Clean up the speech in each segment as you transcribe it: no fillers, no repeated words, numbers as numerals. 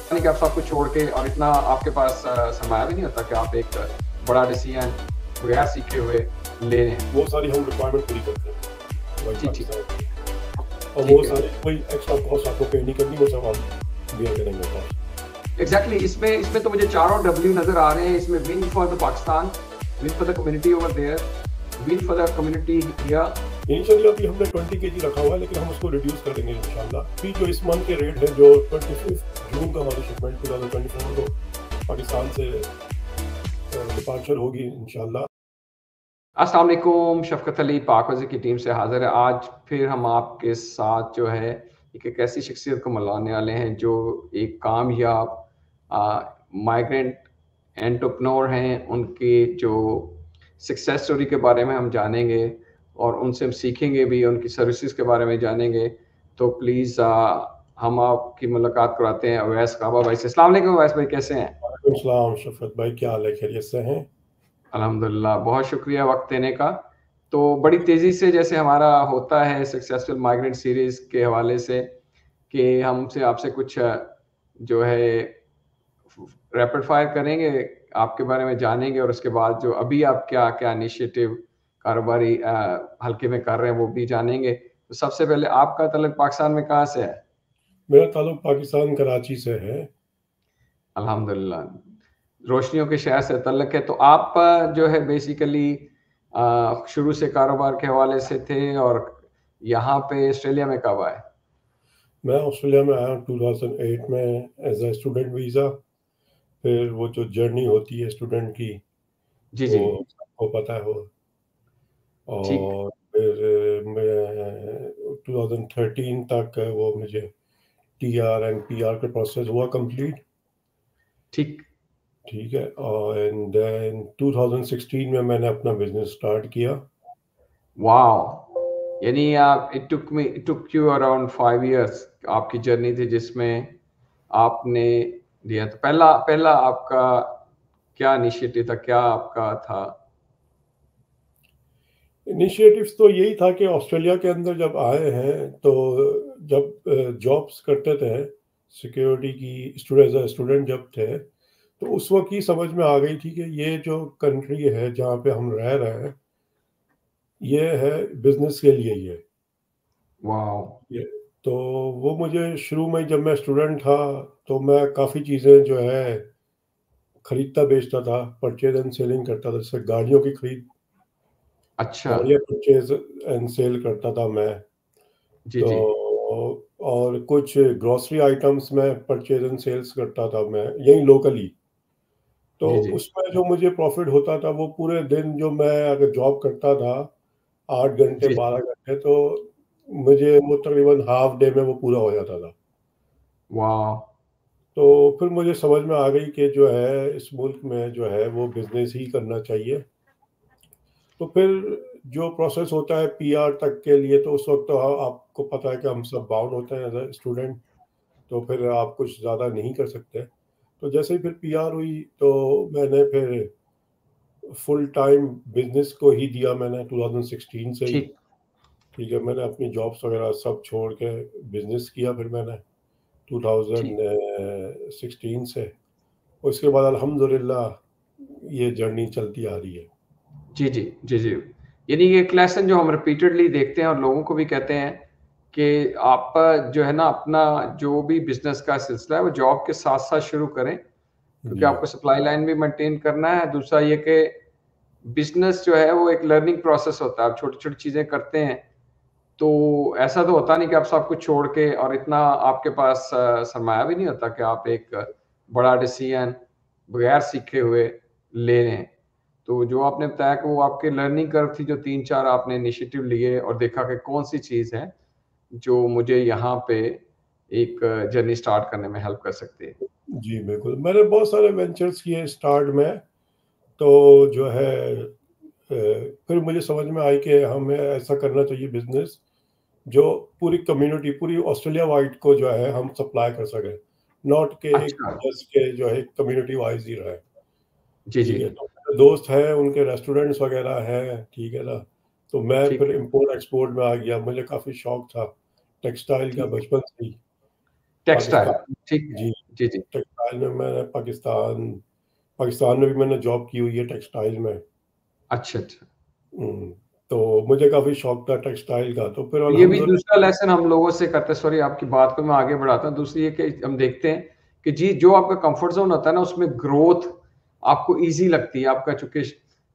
कि आप सब कुछ छोड़ के और इतना आपके पास सरमाया भी नहीं होता कि आप एक बड़ा डिसीजन बगैर सीखे हुए ले रहे हैं। वो सारी हम रिक्वायरमेंट पूरी करते हैं वही जी, ठीक पाकिस्तान की, और वो ठीक है। सारी कोई एक्स्ट्रा कॉस्ट आपको पे नहीं करनी, वो सब हम बियर करेंगे कॉस्ट। एग्ज़ैक्टली इसमें इसमें तो मुझे चारों डब्ल्यू नज़र आ रहे हैं। इसमें win for the Pakistan, win for the community over there, win for the community here. Initially अभी हमने 20 kg रखा हुआ है, लेकिन हम उसको रिड्यूस कर देंगे इंशाल्लाह। अभी जो इस मंथ के रेट है, जो 25 जून का हमारी शिपमेंट 2024 को पाकिस्तान से डिपार्चर होगी इंशाल्लाह। अस्सलाम वालेकुम, शफ़क़त अली पाकवज़ी की टीम से हाज़िर है। आज फिर हम आपके साथ जो है एक ऐसी शख्सियत को मिलाने वाले हैं जो एक कामयाब माइग्रेंट एंटरप्रेन्योर हैं। उनकी जो सक्सेस स्टोरी के बारे में हम जानेंगे और उनसे हम सीखेंगे भी, उनकी सर्विसेज के बारे में जानेंगे। तो प्लीज़ हम आपकी मुलाकात कराते हैं अवैस काबा भाई से। अस्सलाम वालेकुम अवैस भाई, कैसे हैं? वालेकुम सलाम शफकत भाई, क्या हाल है, खैरियत से हैं? अल्हम्दुलिल्लाह, बहुत शुक्रिया वक़्त देने का। तो बड़ी तेज़ी से जैसे हमारा होता है सक्सेसफुल माइग्रेंट सीरीज़ के हवाले से कि हमसे आपसे कुछ जो है रैपिड फायर करेंगे, आपके बारे में जानेंगे और उसके बाद जो अभी आप क्या-क्या इनिशिएटिव कारोबारी हल्के में कर रहे हैं, वो भी जानेंगे। तो सबसे पहले आपका तल्लुक पाकिस्तान में कहाँ से है? मेरा ताल्लुक पाकिस्तान कराची से है। अल्हम्दुलिल्लाह, रोशनियों के शहर से तल्लुक है। तो आप जो है बेसिकली शुरू से कारोबार के हवाले से थे और यहाँ पे ऑस्ट्रेलिया में कब आए? मैं ऑस्ट्रेलिया में आया 2008 में एज अ स्टूडेंट वीज़ा। फिर वो जो जर्नी होती है स्टूडेंट की, जी, वो जी। सबको पता है वो। ठीक, और फिर मैं 2013 तक वो मुझे टीआर एंड पीआर का प्रोसेस हुआ कंप्लीट। ठीक। ठीक है, और एंड देन 2016 में मैंने अपना बिजनेस स्टार्ट किया। वॉव! यानी आप it took you around 5 years आपकी जर्नी थी जिसमें आपने लिया। तो पहला पहला आपका क्या इनिशिएटिव था? क्या आपका था? इनिशिएटिव्स तो यही था कि ऑस्ट्रेलिया के अंदर जब आए हैं, तो जब जॉब्स करते थे सिक्योरिटी की, स्टूडेंट जब थे, तो उस वक्त ही समझ में आ गई थी कि ये जो कंट्री है जहाँ पे हम रह रहे हैं, ये है बिजनेस के लिए ही है वॉव! ये। तो वो मुझे शुरू में जब मैं स्टूडेंट था, तो मैं काफ़ी चीज़ें जो है खरीदता बेचता था, परचेज एंड सेलिंग करता था। जैसे गाड़ियों की खरीद, अच्छा। गाड़ियाँ परचेज एंड सेल करता था मैं। जी, तो जी। और कुछ ग्रोसरी आइटम्स में परचेज एंड सेल्स करता था मैं, यहीं लोकली। तो जी, जी। उसमें जो मुझे प्रॉफिट होता था, वो पूरे दिन जो मैं अगर जॉब करता था 8 घंटे जी, 12 घंटे, तो मुझे वो तकरीबन हाफ डे में वो पूरा हो जाता था। वॉव! तो फिर मुझे समझ में आ गई कि जो है इस मुल्क में जो है वो बिजनेस ही करना चाहिए। तो फिर जो प्रोसेस होता है पीआर तक के लिए, तो उस वक्त तो आपको पता है कि हम सब बाउंड होते हैं एज ए स्टूडेंट। तो फिर आप कुछ ज़्यादा नहीं कर सकते। तो जैसे ही फिर पीआर हुई, तो मैंने फिर फुल टाइम बिजनेस को ही दिया मैंने 2016 से ही। ठीक, ठीक है, मैंने अपनी जॉब्स वगैरह सब छोड़ के बिजनेस किया फिर मैंने ठीक। 2016 से। उसके बाद अल्हम्दुलिल्लाह ये जर्नी चलती आ रही है। जी, जी। जी, जी। यानी ये एक लेसन जो हम रिपीटेडली देखते हैं और लोगों को भी कहते हैं कि आप जो है ना अपना जो भी बिज़नेस का सिलसिला है वो जॉब के साथ-साथ शुरू करें, क्योंकि जी, आपको सप्लाई लाइन भी मेंटेन करना है। दूसरा ये कि बिज़नेस जो है वो एक लर्निंग प्रोसेस होता है। आप छोटी-छोटी चीज़ें करते हैं, तो ऐसा तो होता नहीं कि आप सब कुछ छोड़ के और इतना आपके पास सरमाया भी नहीं होता कि आप एक बड़ा डिसीज़न बगैर सीखे हुए ले लें। तो जो आपने बताया कि वो आपकी लर्निंग कर्व थी, जो 3-4 आपने इनिशिएटिव लिए और देखा कि कौन-सी चीज़ है, जो मुझे यहाँ पे एक जर्नी स्टार्ट करने में हेल्प कर सकती है। जी बिल्कुल। मैंने बहुत सारे वेंचर्स किए स्टार्ट में। तो जो है फिर मुझे समझ में आई कि हमें ऐसा करना चाहिए बिजनेस जो पूरी कम्युनिटी, पूरी ऑस्ट्रेलिया वाइड को जो है हम सप्लाई कर सकें। नॉट के एक अच्छा। जस्ट के जो है कम्युनिटी वाइज ही रहे। जी, जी। ठीक है, तो मेरे दोस्त हैं, उनके रेस्टोरेंट्स वगैरह हैं, ठीक है ना। तो मैं ठीक, फिर इंपोर्ट एक्सपोर्ट में आ गया, मुझे काफ़ी शौक था टेक्सटाइल का ठीक। बचपन से ही। टेक्सटाइल, पाकिस्तान। ठीक है। जी, जी, जी। टेक्सटाइल में मैंने पाकिस्तान में भी मैंने जॉब की हुई है टेक्सटाइल में। अच्छा, अच्छा। तो मुझे काफ़ी शौक था टेक्सटाइल का, तो फिर ये भी अल्हम्दुलिल्लाह। दूसरा लेसन हम लोगों से करते हैं, सॉरी आपकी बात को मैं आगे बढ़ाता हूँ। दूसरी ये कि हम देखते हैं कि जी जो आपका कंफर्ट ज़ोन होता है ना, उसमें ग्रोथ आपको ईज़ी लगती है। आपका चूँकि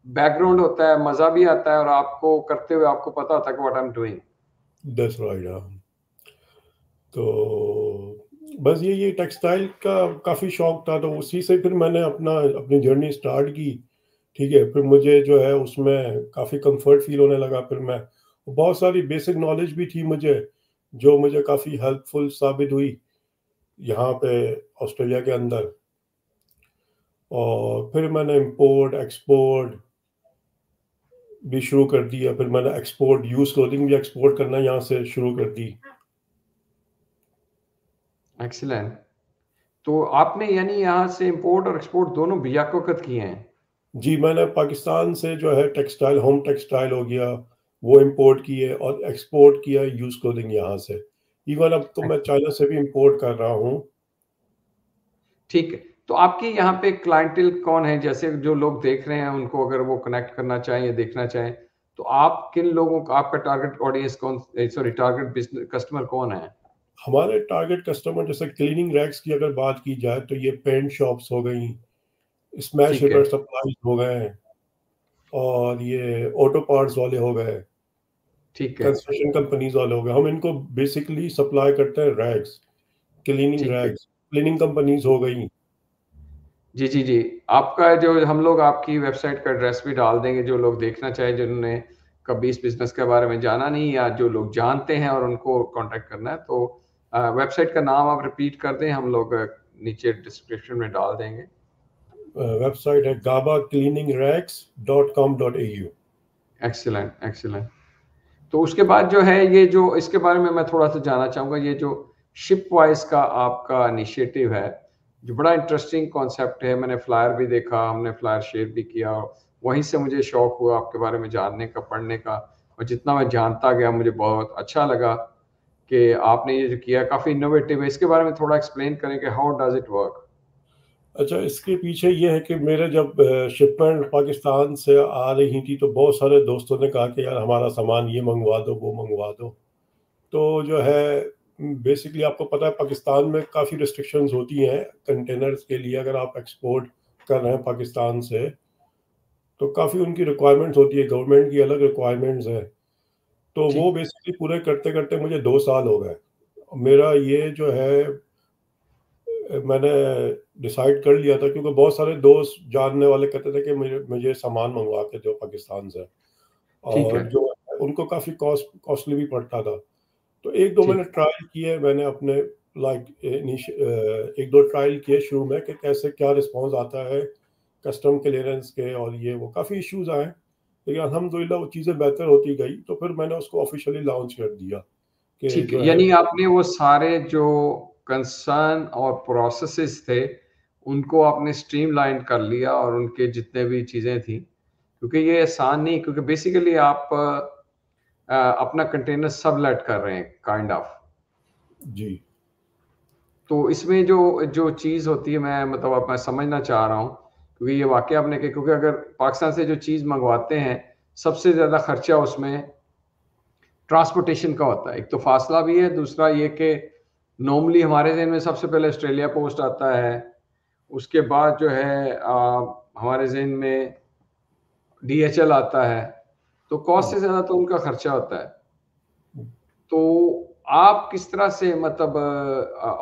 बैकग्राउंड होता है, मज़ा भी आता है और आपको करते हुए आपको पता होता है कि what I am doing. That's right, हाँ। तो बस ये टेक्सटाइल का काफ़ी शौक था, तो उसी से फिर मैंने अपनी जर्नी स्टार्ट की। ठीक है, फिर मुझे जो है उसमें काफ़ी कंफर्ट फील होने लगा। फिर मैं बहुत सारी बेसिक नॉलेज भी थी मुझे, जो मुझे काफ़ी हेल्पफुल साबित हुई यहाँ पे ऑस्ट्रेलिया के अंदर। और फिर मैंने इंपोर्ट एक्सपोर्ट भी शुरू कर दिया। फिर मैंने एक्सपोर्ट यूज क्लोथिंग भी एक्सपोर्ट करना यहाँ से शुरू कर दी। एक्सीलेंट। तो आपने यानी यहाँ से इम्पोर्ट और एक्सपोर्ट दोनों बियाकौकत किए हैं? जी, मैंने पाकिस्तान से जो है टेक्सटाइल, होम टेक्सटाइल हो गया, वो इंपोर्ट किए और एक्सपोर्ट किया यूज क्लोथिंग यहाँ से। इवन अब तो मैं चाइना से भी इंपोर्ट कर रहा हूँ। ठीक है। तो आपके यहाँ पे क्लाइंटेल कौन है? जैसे जो लोग देख रहे हैं उनको अगर वो कनेक्ट करना चाहें या देखना चाहें, तो आप किन लोगों का आपका टारगेट ऑडियंस कौन सॉरी टारगेट बिज़नेस कस्टमर कौन है? हमारे टारगेट कस्टमर जैसे क्लीनिंग रैक्स की अगर बात की जाए तो ये पेंट शॉप्स हो गई, स्मैश ठीक है, रिपर सप्लाईज हो गए, और ये ऑटो पार्ट्स वाले हो गए, ठीक है, कंस्ट्रक्शन कंपनीज वाले हो गए। हम इनको बेसिकली सप्लाई करते हैं रैक्स, क्लीनिंग ठीक है। रैक्स, क्लीनिंग कंपनीज हो गई। जी, जी, जी। आपका जो हम लोग आपकी वेबसाइट का एड्रेस भी डाल देंगे, जो लोग देखना चाहें, जिन्होंने कभी इस बिज़नेस के बारे में जाना नहीं या जो लोग जानते हैं और उनको कॉन्टैक्ट करना है, तो वेबसाइट का नाम आप रिपीट कर दें, हम लोग नीचे डिस्क्रिप्शन में डाल देंगे। वेबसाइट है gabacleaningracks.com.au। Excellent, excellent. तो उसके बाद जो है ये जो इसके बारे में मैं थोड़ा-सा जानना चाहूँगा, ये जो शिप वाइज़ का आपका इनिशिएटिव है, जो बड़ा इंटरेस्टिंग कॉन्सेप्ट है। मैंने फ्लायर भी देखा, हमने फ्लायर शेयर भी किया और वहीं से मुझे शौक हुआ आपके बारे में जानने का, पढ़ने का, और जितना मैं जानता गया मुझे बहुत अच्छा लगा कि आपने ये जो किया काफ़ी इनोवेटिव है। इसके बारे में थोड़ा एक्सप्लेन करें कि हाउ डज़ इट वर्क? अच्छा, इसके पीछे ये है कि मेरे जब शिपमेंट पाकिस्तान से आ रही थी तो बहुत सारे दोस्तों ने कहा कि यार हमारा सामान ये मंगवा दो, वो मंगवा दो। तो जो है बेसिकली आपको पता है पाकिस्तान में काफ़ी रिस्ट्रिक्शंस होती हैं कंटेनर्स के लिए। अगर आप एक्सपोर्ट कर रहे हैं पाकिस्तान से तो काफ़ी उनकी रिक्वायरमेंट्स होती है, गवर्नमेंट की अलग रिक्वायरमेंट्स हैं। तो वो ठीक, बेसिकली पूरे करते-करते मुझे 2 साल हो गए। मेरा ये जो है मैंने डिसाइड कर लिया था क्योंकि बहुत सारे दोस्त जानने वाले कहते थे कि मुझे मुझे सामान मंगवा के दो पाकिस्तान से, ठीक और है, जो है उनको काफ़ी कॉस्टली भी पड़ता था। तो 1-2 मैंने ठीक है, ट्रायल किए, मैंने अपने लाइक 1-2 ट्रायल किए शुरू में कि कैसे क्या रिस्पॉन्स आता है कस्टम क्लियरेंस के, और ये वो काफ़ी इश्यूज़ आए। लेकिन अल्हम्दुलिल्लाह वो चीज़ें बेहतर होती गई, तो फिर मैंने उसको ऑफ़िशियली लॉन्च कर दिया कि ठीक है। जो है। यानी आपने वो सारे जो कंसर्न और प्रोसेसेस थे, उनको आपने स्ट्रीमलाइन कर लिया और उनके जितने भी चीज़ें थी, क्योंकि ये आसान नहीं, क्योंकि बेसिकली आप अपना कंटेनर सबलेट कर रहे हैं काइंड ऑफ। जी। तो इसमें जो जो चीज़ होती है, मैं मतलब अब मैं समझना चाह रहा हूँ, क्योंकि ये वाक़या आपने कि क्योंकि अगर पाकिस्तान से जो चीज़ मँगवाते हैं, सबसे ज़्यादा खर्चा उसमें ट्रांसपोर्टेशन का होता है। एक तो फासला भी है, दूसरा ये कि नॉर्मली हमारे ज़हन में सबसे पहले ऑस्ट्रेलिया पोस्ट आता है, उसके बाद जो है हमारे ज़हन में डीएचएल आता है, तो कॉस्ट हुँ। से ज़्यादा तो उनका खर्चा होता है। तो आप किस तरह से मतलब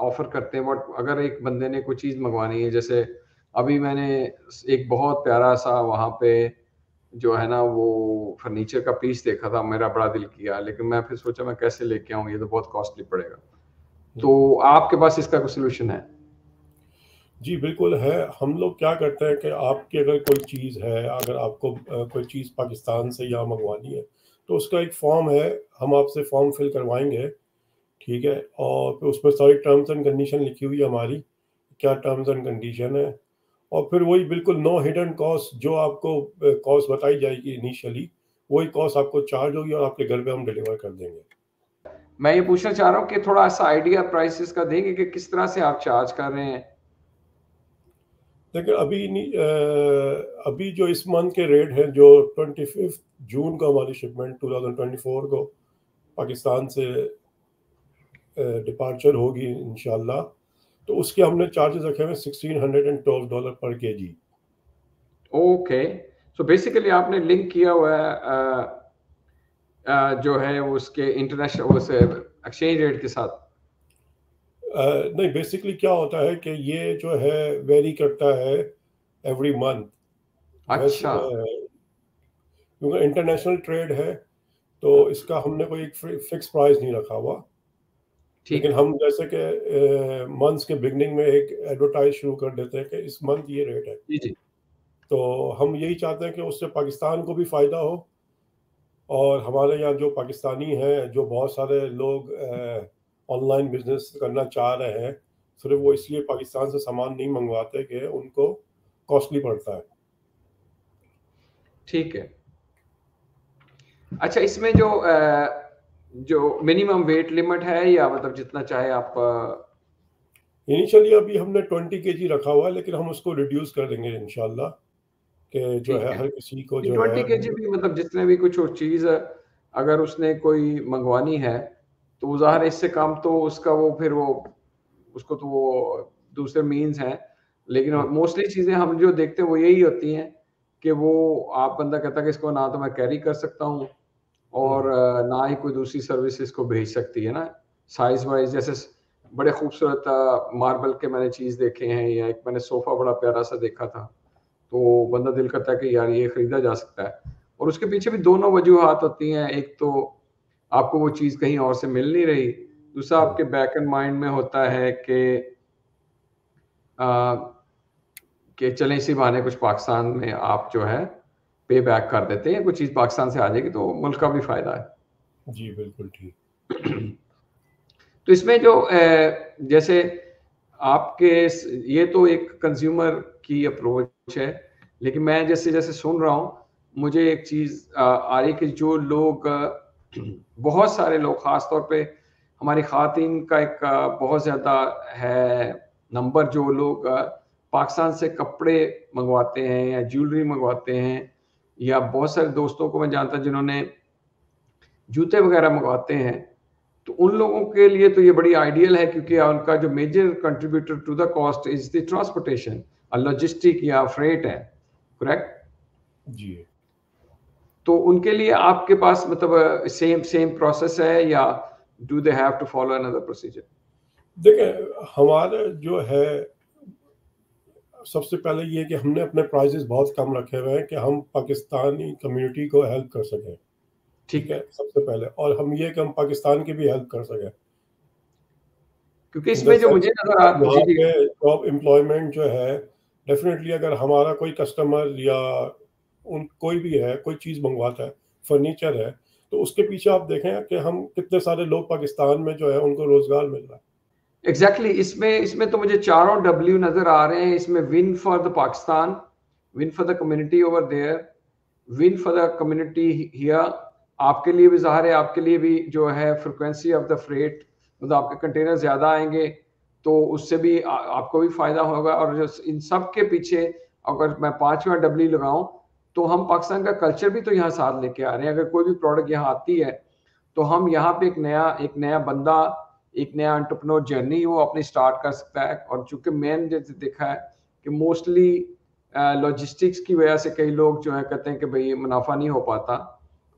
ऑफ़र करते हैं? बट अगर एक बंदे ने कोई चीज़ मँगवानी है, जैसे अभी मैंने एक बहुत प्यारा-सा वहाँ पे जो है ना वो फर्नीचर का पीस देखा था, मेरा बड़ा दिल किया, लेकिन मैं फिर सोचा मैं कैसे लेके आऊँ, ये तो बहुत कॉस्टली पड़ेगा। हुँ। तो आपके पास इसका कोई सॉल्यूशन है? जी, बिल्कुल है। हम लोग क्या करते हैं कि आपकी अगर कोई चीज़ है, अगर आपको कोई चीज़ पाकिस्तान से यहाँ मँगवानी है, तो उसका एक फ़ॉर्म है, हम आपसे फ़ॉर्म फिल करवाएँगे, ठीक है? और फिर उसमें सारी टर्म्स एंड कंडीशन लिखी हुई है हमारी, क्या टर्म्स एंड कंडीशन है। और फिर वही बिल्कुल नो हिडन कॉस्ट, जो आपको कॉस्ट बताई जाएगी इनिशियली, वही कॉस्ट आपको चार्ज होगी और आपके घर पे हम डिलीवर कर देंगे। मैं ये पूछना चाह रहा हूँ कि थोड़ा ऐसा आइडिया प्राइसेस का देंगे कि किस तरह से आप चार्ज कर रहे हैं? देखिए अभी जो इस मंथ के रेट हैं, जो 25 जून को हमारी शिपमेंट 2024 को पाकिस्तान से डिपार्चर होगी इंशाल्लाह, तो उसके हमने चार्जेस रखे हुए $1612 पर केजी। ओके, सो बेसिकली आपने लिंक किया हुआ है जो है उसके इंटरनेशनल उस एक्सचेंज रेट के साथ? नहीं, बेसिकली क्या होता है कि ये जो है वेरी करता है एवरी मंथ। अच्छा। क्योंकि इंटरनेशनल ट्रेड है, तो इसका हमने कोई एक फिक्स प्राइस नहीं रखा हुआ। ठीक लेकिन है। हम जैसे कि मंथ्स के बिगनिंग में एक एडवर्टाइज शुरू कर देते हैं कि इस मंथ ये रेट है, जी जी। तो हम यही चाहते हैं कि उससे पाकिस्तान को भी फ़ायदा हो, और हमारे यहाँ जो पाकिस्तानी हैं, जो बहुत सारे लोग ऑनलाइन बिजनेस करना चाह रहे हैं, सिर्फ वो इसलिए पाकिस्तान से सामान नहीं मंगवाते कि उनको कॉस्टली पड़ता है। ठीक है। अच्छा, इसमें जो मिनिमम वेट लिमिट है या मतलब जितना चाहे आप? इनिशियली अभी हमने 20 केजी रखा हुआ है, लेकिन हम उसको रिड्यूस कर देंगे इंशाल्लाह, कि जो ठीक है है। हर किसी को जो है 20 केजी भी मतलब जितने भी कुछ और चीज़ अगर उसने कोई मंगवानी है तो ज़ाहिर है इससे कम तो उसका वो फिर वो उसको तो वो दूसरे मीन्स हैं, लेकिन मोस्टली चीज़ें हम जो देखते हैं वो यही होती हैं कि वो आप बंदा कहता है कि इसको ना तो मैं कैरी कर सकता हूँ और ना ही कोई दूसरी सर्विस इसको भेज सकती है ना, साइज़ वाइज़ जैसे बड़े खूबसूरत मार्बल के मैंने चीज़ देखे हैं, या एक मैंने सोफ़ा बड़ा प्यारा सा देखा था, तो बंदा दिल करता है कि यार ये खरीदा जा सकता है। और उसके पीछे भी दोनों वजूहात होती हैं, एक तो आपको वो चीज़ कहीं और से मिल नहीं रही, दूसरा आपके बैक एंड माइंड में होता है अ, कि चलें इसी बहाने कुछ पाकिस्तान में आप जो है पे बैक कर देते हैं, कुछ चीज़ पाकिस्तान से आ जाएगी तो मुल्क का भी फ़ायदा है। जी बिल्कुल ठीक। तो इसमें जो जैसे आपके ये तो एक कंज्यूमर की अप्रोच है, लेकिन मैं जैसे जैसे सुन रहा हूँ मुझे एक चीज़ आ रही है कि जो लोग बहुत सारे लोग ख़ास तौर पे हमारी ख़वातीन का एक बहुत ज़्यादा है नंबर, जो लोग पाकिस्तान से कपड़े मंगवाते हैं या ज्वेलरी मंगवाते हैं, या बहुत सारे दोस्तों को मैं जानता जिन्होंने जूते वगैरह मंगवाते हैं, तो उन लोगों के लिए तो ये बड़ी आइडियल है क्योंकि उनका जो major contributor to the cost is the transportation, logistic या फ्रेट है, करेक्ट? जी तो उनके लिए आपके पास मतलब सेम सेम प्रोसेस है या do they have to follow another procedure? देखिए, हमारा जो है सबसे पहले ये कि हमने अपने प्राइजेस बहुत कम रखे हुए हैं कि हम पाकिस्तानी कम्युनिटी को हेल्प कर सकें। ठीक ठीक है, है, सबसे पहले, और हम ये कि हम पाकिस्तान की भी हेल्प कर सकें। क्योंकि इन द इसमें जो मुझे सेंस नजर आ जी यहाँ जी। पे जॉब एम्प्लॉयमेंट जो है, डेफिनेटली अगर हमारा कोई कस्टमर या कोई भी है, कोई चीज़ मंगवाता है, फर्नीचर है, तो उसके पीछे आप देखें कि हम कितने सारे लोग पाकिस्तान में जो है उनको रोजगार मिल रहा है। एग्जैक्टली इसमें तो मुझे चारों डब्ल्यू नजर आ रहे हैं। इसमें win for the Pakistan, win for the community over there, win for the community here. आपके लिए भी ज़ाहिर है, आपके लिए भी जो है फ्रिक्वेंसी ऑफ द फ्रेट, मतलब आपके कंटेनर ज़्यादा आएंगे तो उससे भी आपको भी फ़ायदा होगा। और जो इन सब के पीछे अगर मैं पांचवा डब्ल्यू लगाऊं तो हम पाकिस्तान का कल्चर भी तो यहाँ साथ लेके आ रहे हैं। अगर कोई भी प्रोडक्ट यहाँ आती है तो हम यहाँ पे एक नया बंदा, एक नया एंटरप्रेन्योर जर्नी वो अपनी स्टार्ट कर सकता है। और चूंकि मैंने जैसे देखा है कि मोस्टली लॉजिस्टिक्स की वजह से कई लोग जो है कहते हैं कि भाई मुनाफा नहीं हो पाता।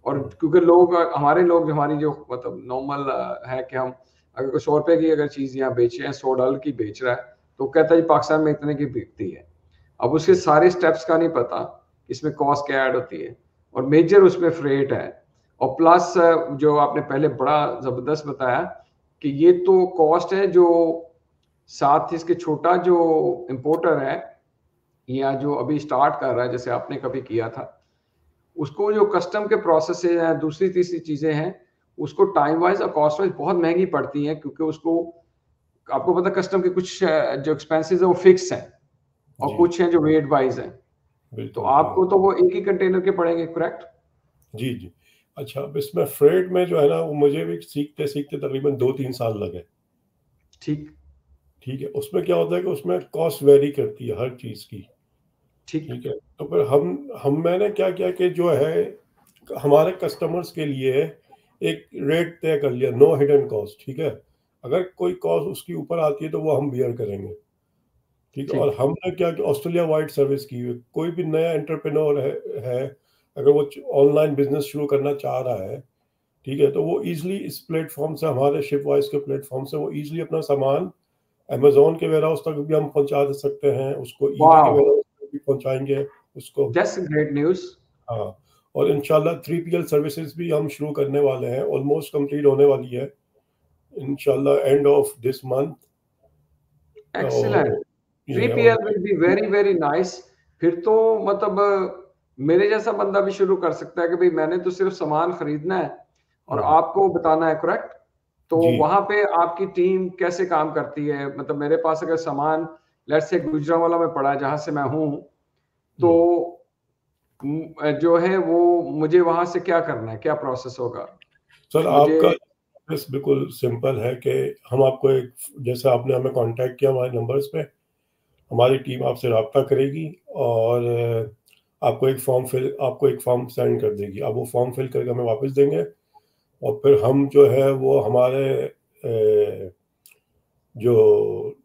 और क्योंकि लोग हमारे लोग जो हमारी जो मतलब नॉर्मल है कि हम अगर कोई 100 रुपए की अगर चीज़ यहाँ बेच रहे हैं, $100 की बेच रहा है, तो कहता है जी पाकिस्तान में इतने की बिकती है। अब उसके सारे स्टेप्स का नहीं पता, इसमें कॉस्ट क्या ऐड होती है, और मेजर उसमें फ्रेट है। और प्लस जो आपने पहले बड़ा ज़बरदस्त बताया कि ये तो कॉस्ट है जो साथ ही इसके छोटा जो इम्पोर्टर है या जो अभी स्टार्ट कर रहा है जैसे आपने कभी किया था, उसको जो कस्टम के प्रोसेस है दूसरी तीसरी चीज़ें हैं, उसको टाइम वाइज और कॉस्ट वाइज बहुत महंगी पड़ती हैं, क्योंकि उसको आपको पता कस्टम के कुछ जो एक्सपेंसेस है वो फिक्स हैं और जी कुछ हैं जो वेट वाइज हैं। तो बिल्कुल ठीक। आपको तो वो एक ही कंटेनर के पड़ेंगे, करेक्ट? जी जी, अच्छा, अब इसमें फ्रेट में जो है ना, वो मुझे भी सीखते सीखते तकरीबन 2-3 साल लगे। ठीक। ठीक है, उसमें क्या होता है कि उसमें कॉस्ट वेरी करती है हर चीज़ की। ठीक। ठीक है, तो फिर हम मैंने क्या किया कि जो है हमारे कस्टमर्स के लिए एक रेट तय कर लिया, नो हिडन कॉस्ट। ठीक है, अगर कोई कॉस्ट उसकी ऊपर आती है तो वो हम बियर करेंगे। ठीक है, और ठीक। हमने क्या कि ऑस्ट्रेलिया वाइड सर्विस की हुई, कोई भी नया एंटरप्रेन्योर है, अगर वो ऑनलाइन बिजनेस शुरू करना चाह रहा है, ठीक है, तो वो इजीली इस प्लेटफॉर्म से, हमारे शिपवाइज के प्लेटफॉर्म से, वो इजीली अपना सामान अमेज़न के वेयरहाउस तक भी हम पहुंचा दे सकते हैं, उसको ईबे के वाओ, वेयरहाउस तक भी पहुंचाएंगे उसको। That's great news. हाँ, और इंशाल्लाह 3PL सर्विसेज भी हम शुरू करने वाले हैं, ऑलमोस्ट कंप्लीट होने वाली है इंशाल्लाह end of this month. Excellent. और ये और 3PL will be very very nice. फिर तो मतलब मेरे जैसा बंदा भी शुरू कर सकता है कि भाई मैंने तो सिर्फ सामान खरीदना है और हम्म, आपको बताना है, करेक्ट? तो जी वहां पे आपकी टीम कैसे काम करती है? मतलब मेरे पास अगर सामान लेट्स से गुजरांवाला में पड़ा है जहां से मैं हूं, तो हम्म। जो है वो मुझे वहां से क्या करना है, क्या प्रोसेस होगा सर मुझे? आपका बस बिल्कुल सिंपल है कि हम आपको एक, जैसे आपने हमें कांटेक्ट किया हमारे नंबर्स पे, हमारी टीम आपसे रब्ता करेगी और आपको एक फॉर्म सेंड कर देगी। आप वो फॉर्म फिल करके हमें वापस देंगे, और फिर हम जो है वो हमारे जो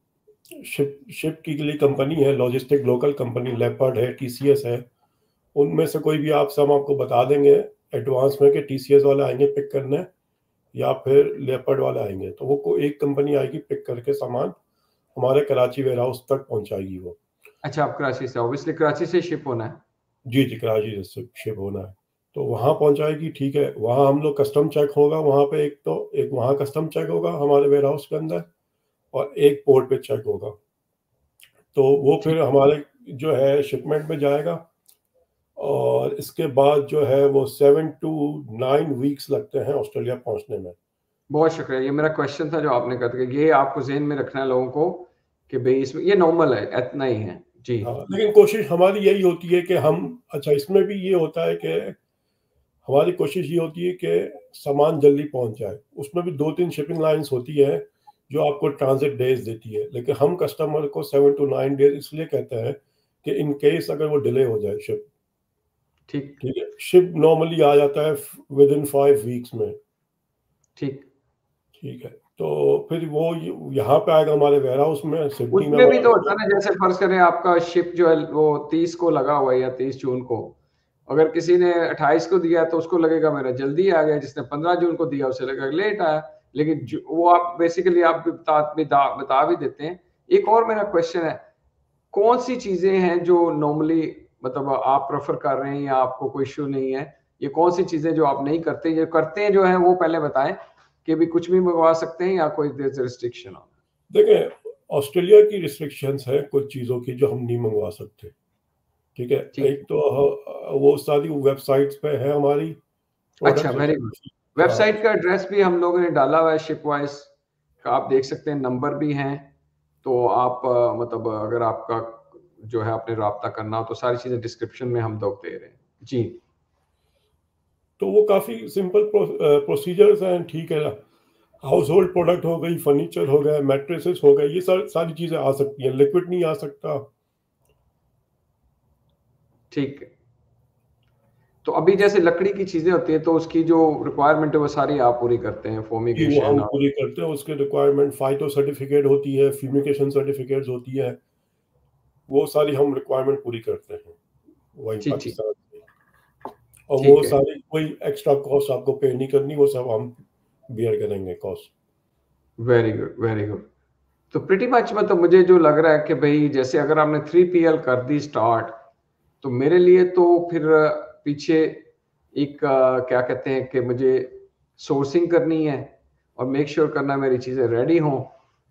शिप की लिए कंपनी है, लॉजिस्टिक लोकल कंपनी, लेपर्ड है, टीसीएस है, उनमें से कोई भी आपसे हम आपको बता देंगे एडवांस में कि टीसीएस वाले आएंगे पिक करने या फिर लेपर्ड वाले आएंगे, तो वो को एक कंपनी आएगी पिक करके सामान हमारे कराची वेयर हाउस तक पहुंचाएगी वो। अच्छा, आप कराची से, ऑब्वियसली कराची से शिप होना है। जी जी, कराची से शिप होना है, तो वहाँ पहुंचाएगी। ठीक है, वहाँ हम लोग कस्टम चेक होगा वहाँ पे, एक वहाँ कस्टम चेक होगा हमारे वेयर हाउस के अंदर, और एक पोर्ट पे चेक होगा। तो वो ठीक। फिर हमारे जो है शिपमेंट में जाएगा, और इसके बाद जो है वो 7 to 9 वीक्स लगते हैं ऑस्ट्रेलिया पहुंचने में। बहुत शुक्रिया, ये मेरा क्वेश्चन था जो आपने कर दिया। ये आपको ज़हन में रखना है लोगों को कि भई इसमें ये नॉर्मल है, इतना ही है। जी। हाँ, लेकिन कोशिश हमारी यही होती है कि हम, अच्छा इसमें भी ये होता है कि हमारी कोशिश ये होती है कि सामान जल्दी पहुंच जाए। उसमें भी 2-3 शिपिंग लाइंस होती है जो आपको ट्रांजिट डेज देती है, लेकिन हम कस्टमर को 7 to 9 डेज इसलिए कहते हैं कि इन केस अगर वो डिले हो जाए शिप। ठीक। ठीक है, शिप नॉर्मली आ जाता है विद इन 5 वीक्स में। ठीक। ठीक है, तो फिर वो यहाँ पे आएगा हमारे वेयर हाउस में, सिडनी में उसमें भी हमारा तो होता है warehouse। ना, जैसे फ़र्ज़ करें आपका शिप जो है वो 30 को लगा हुआ है या 30 जून को। अगर किसी ने 28 को दिया तो उसको लगेगा मेरा जल्दी आ गया, जिसने 15 जून को दिया उसे लगेगा लेट आया। लेकिन जो वो आप बेसिकली आप भी बता भी देते हैं। एक और मेरा क्वेश्चन है, कौन सी चीजें हैं जो नॉर्मली मतलब आप प्रेफर कर रहे हैं या आपको कोई इश्यू नहीं है? ये कौन सी चीजें जो आप नहीं करते, जो करते हैं जो है वो पहले बताएं कि भी कुछ भी मंगवा सकते हैं या कोई रिस्ट्रिक्शन हो? देखें, ऑस्ट्रेलिया की रिस्ट्रिक्शंस है कुछ चीज़ों की जो हम नहीं मंगवा सकते। ठीक है, ठीक। एक तो वो सारी वेबसाइट्स पे है हमारी अच्छा, प्रोडक्ट्स। Very good. हाँ, वेबसाइट का एड्रेस भी हम लोगों ने डाला हुआ है शिप वाइज का, आप देख सकते हैं, नंबर भी हैं। तो आप मतलब अगर आपका जो है आपने राब्ता करना हो तो सारी चीजें डिस्क्रिप्शन में हम लोग दे रहे हैं। जी। तो वो काफ़ी सिंपल प्रोसीजर्स हैं। ठीक है, हाउस होल्ड प्रोडक्ट हो गई, फर्नीचर हो गया, मैट्रेसेस हो गए, ये सारी चीज़ें आ सकती हैं, लिक्विड नहीं आ सकता। ठीक है। तो अभी जैसे लकड़ी की चीजें होती हैं तो उसकी जो रिक्वायरमेंट है वो सारी आप पूरी करते हैं, जी, वो फोमिगेशन हम और? पूरी करते हैं, उसके रिक्वायरमेंट फाइटो सर्टिफिकेट होती है, फ्यूमिगेशन सर्टिफिकेट्स होती है, वो सारी हम रिक्वायरमेंट पूरी करते हैं वहीं जी। ठीक। पाकिस्तान से। और वो ठीक है। सारी कोई एक्स्ट्रा कॉस्ट आपको पे नहीं करनी, वो सब हम बियर करेंगे cost. Very good, very good. तो प्रीटी मच मतलब मुझे जो लग रहा है कि भाई जैसे अगर आपने 3PL कर दी स्टार्ट, तो मेरे लिए तो फिर पीछे एक क्या कहते हैं कि मुझे सोर्सिंग करनी है और मेक श्योर करना है मेरी चीज़ें रेडी हों,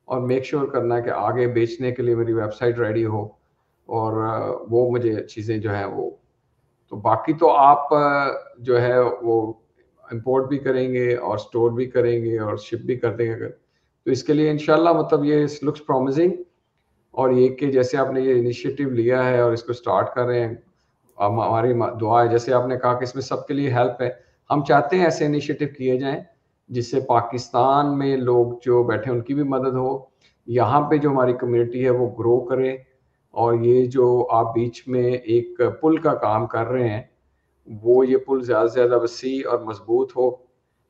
और मेक श्योर करना है कि आगे बेचने के लिए मेरी वेबसाइट रेडी हो, और वो मुझे चीज़ें जो हैं वो, तो बाकी तो आप जो है वो इंपोर्ट भी करेंगे और स्टोर भी करेंगे और शिप भी कर देंगे अगर, तो इसके लिए इंशाल्लाह मतलब ये लुक्स प्रॉमिसिंग। और ये कि जैसे आपने ये इनिशिएटिव लिया है और इसको स्टार्ट कर रहे हैं, हमारी दुआ है, जैसे आपने कहा कि इसमें सबके लिए हेल्प है। हम चाहते हैं ऐसे इनिशिएटिव किए जाएं जिससे पाकिस्तान में लोग जो बैठे उनकी भी मदद हो, यहाँ पे जो हमारी कम्युनिटी है वो ग्रो करे, और ये जो आप बीच में एक पुल का काम कर रहे हैं वो ये पुल ज़्यादा से ज़्यादा वसी और मजबूत हो।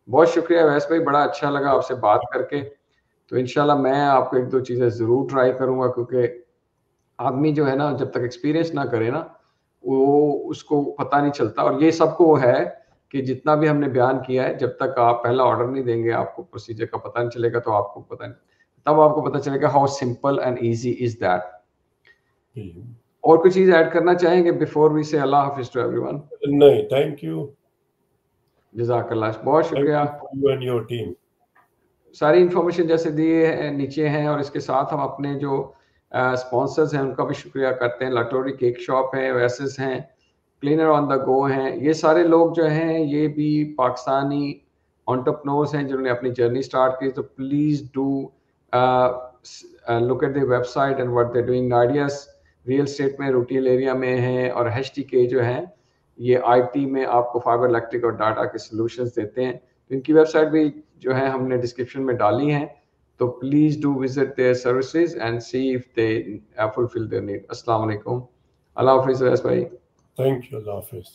बहुत शुक्रिया वैस भाई, बड़ा अच्छा लगा आपसे बात करके। तो इंशाल्लाह मैं आपको एक दो चीज़ें ज़रूर ट्राई करूँगा, क्योंकि आदमी जो है ना जब तक एक्सपीरियंस ना करे ना वो उसको पता नहीं चलता। और ये सबको वो है कि जितना भी हमने बयान किया है, जब तक आप पहला ऑर्डर नहीं देंगे आपको प्रोसीजर का पता नहीं चलेगा, तो आपको पता नहीं, तब आपको पता चलेगा how simple and easy is that. और कुछ चीज़ ऐड करना चाहेंगे बिफोर वी से अल्लाह हाफिज टू एवरीवन? नहीं, थैंक यू। जज़ाकल्लाह, बहुत शुक्रिया। You and your team. सारी इन्फॉर्मेशन जैसे दिए नीचे हैं, और इसके साथ हम अपने जो स्पॉन्सर्स हैं उनका भी शुक्रिया करते हैं। लटोरी केक शॉप है, वेसेस हैं, क्लीनर ऑन द गो हैं, ये सारे लोग जो हैं ये भी पाकिस्तानी एंटरप्रेन्योर्स हैं जिन्होंने अपनी जर्नी स्टार्ट की। तो please do look at the website and what they doing. Nadia's real estate में रूटील एरिया में हैं, और HTK जो हैं ये IT में आपको फाइबर इलेक्ट्रिक और डाटा के सॉल्यूशंस देते हैं। तो इनकी वेबसाइट भी जो है हमने डिस्क्रिप्शन में डाली हैं, तो please do visit their services and see if they fulfil their need. अस्सलाम वालेकुम, अल्लाह हाफिज़ भाई। Thank you, Allah Hafiz.